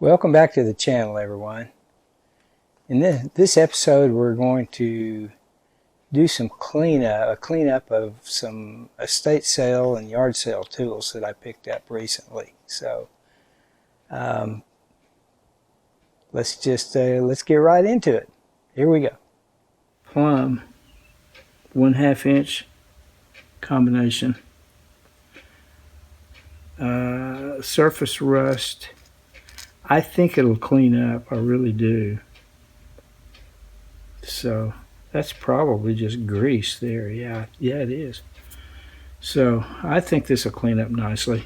Welcome back to the channel, everyone. In this episode, we're going to do some cleanup of some estate sale and yard sale tools that I picked up recently. So let's get right into it. Here we go. Plomb 1/2 inch combination. Surface rust. I think it'll clean up. I really do. So that's probably just grease there. Yeah, it is. So I think this will clean up nicely.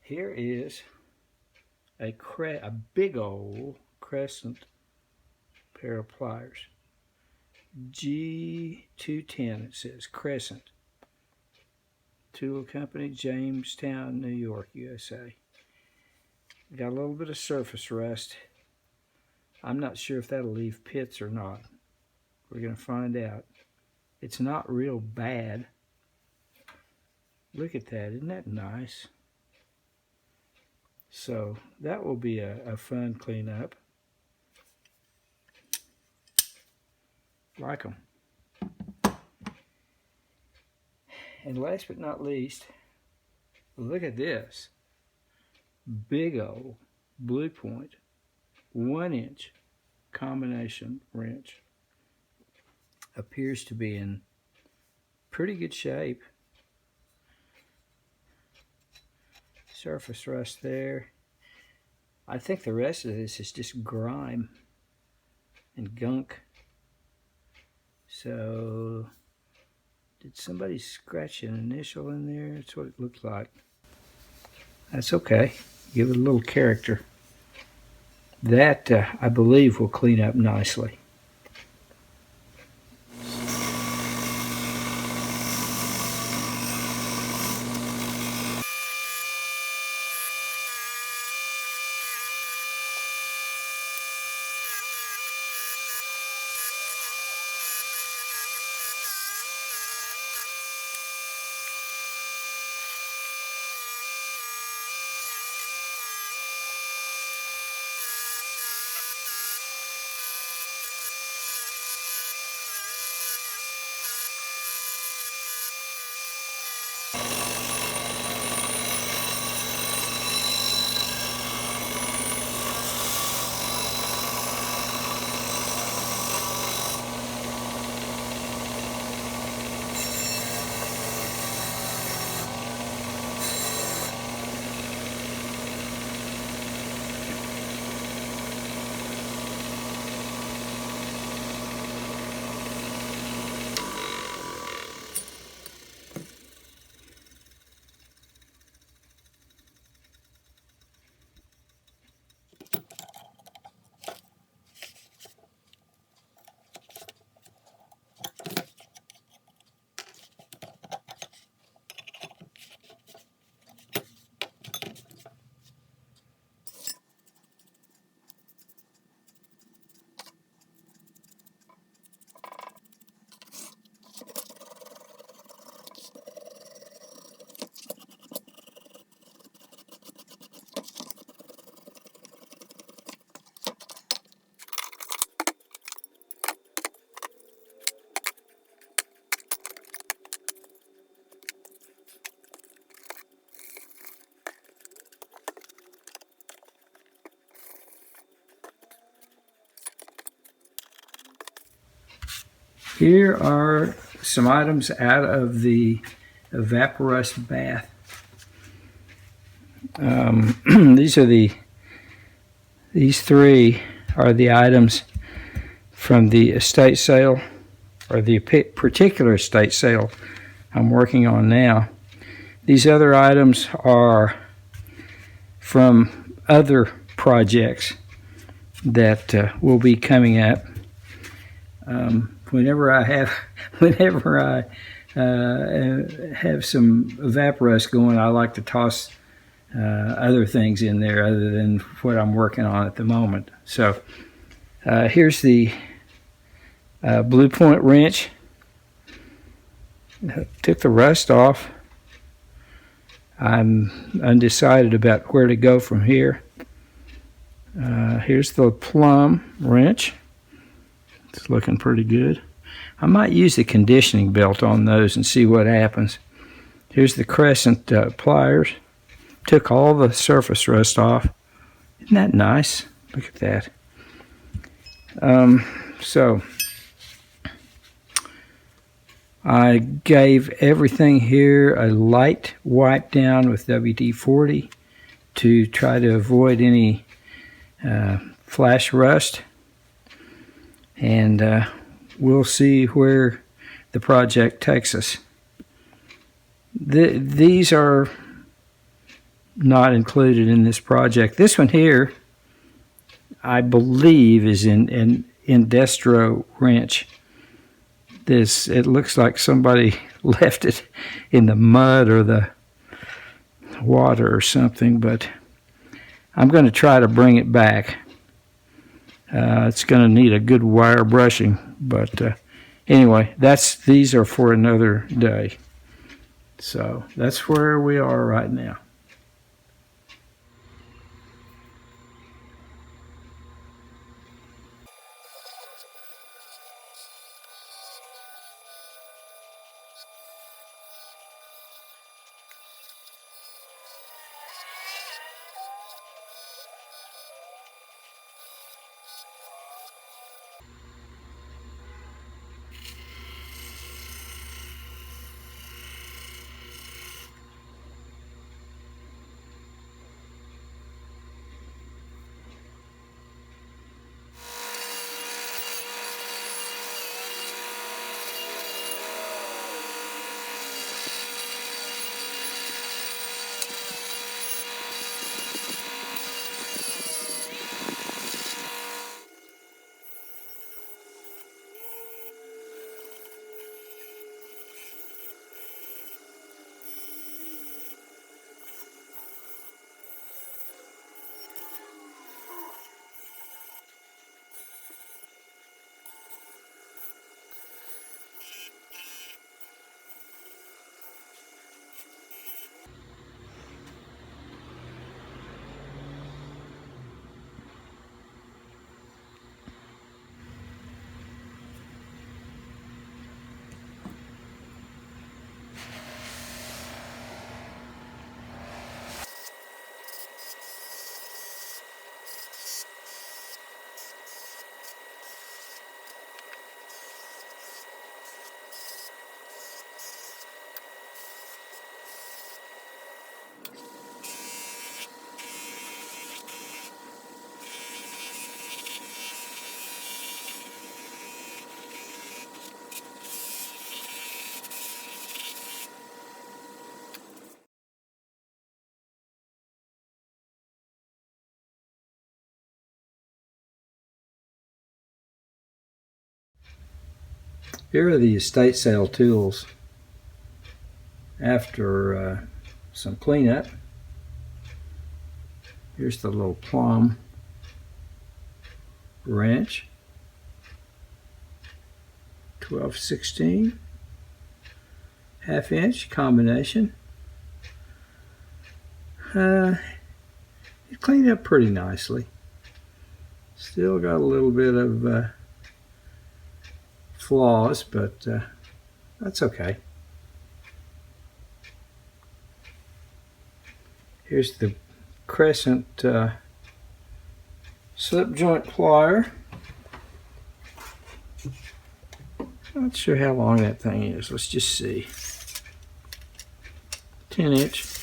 Here is a big old Crescent pair of pliers. G210, it says Crescent. Tool Company, Jamestown, New York, USA. Got a little bit of surface rust. I'm not sure if that'll leave pits or not. We're going to find out. It's not real bad. Look at that, isn't that nice? So that will be a fun cleanup. Like them. And last but not least, look at this. Big old Blue Point 1 inch combination wrench. Appears to be in pretty good shape. Surface rust there. I think the rest of this is just grime and gunk. So, did somebody scratch an initial in there? That's what it looks like. That's okay. Give it a little character. That, I believe, will clean up nicely. Here are some items out of the Evaporust bath. These three are the items from the estate sale, or the particular estate sale I'm working on now. These other items are from other projects that will be coming up. Whenever I have some Evaporust going, I like to toss other things in there other than what I'm working on at the moment. So here's the blue point wrench. Took the rust off. I'm undecided about where to go from here. Here's the Plomb wrench. It's looking pretty good. I might use the conditioning belt on those and see what happens. Here's the Crescent pliers. Took all the surface rust off. Isn't that nice? Look at that. So I gave everything here a light wipe down with WD-40 to try to avoid any flash rust, and we'll see where the project takes us. These are not included in this project. This one here, I believe, is an Indestro wrench. It looks like somebody left it in the mud or the water or something, but I'm going to try to bring it back. It's going to need a good wire brushing, but anyway, these are for another day. So that's where we are right now. Here are the estate sale tools after some cleanup. Here's the little Plomb wrench, 12/16, half-inch combination. It cleaned up pretty nicely. Still got a little bit of flaws, but that's okay. Here's the Crescent slip joint plier. Not sure how long that thing is. Let's just see. 10-inch.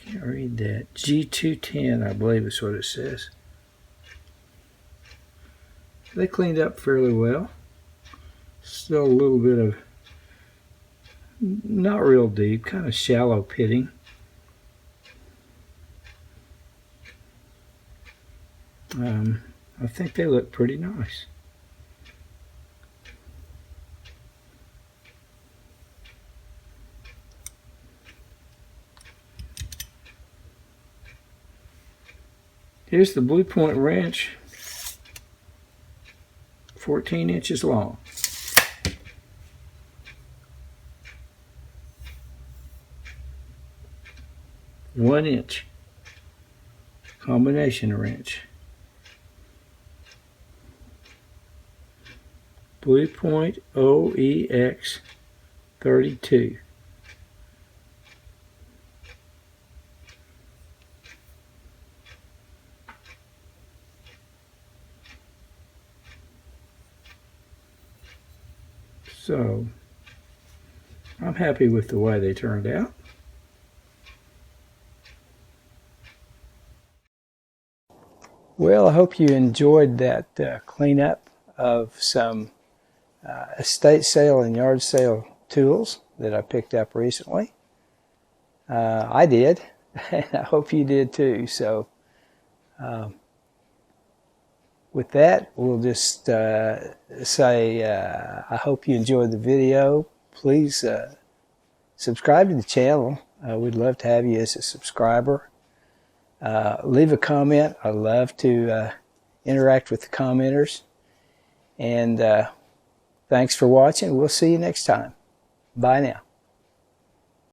Can't read that. G210, I believe is what it says. They cleaned up fairly well. Still a little bit of not real deep, kind of shallow pitting. I think they look pretty nice. Here's the Blue Point wrench, 14 inches long. One-inch combination wrench. Blue Point OEX 32. So, I'm happy with the way they turned out. Well, I hope you enjoyed that cleanup of some estate sale and yard sale tools that I picked up recently. I did, and I hope you did too. So, with that, we'll just say I hope you enjoyed the video. Please subscribe to the channel. We'd love to have you as a subscriber. Leave a comment. I love to interact with the commenters. And thanks for watching. We'll see you next time. Bye now.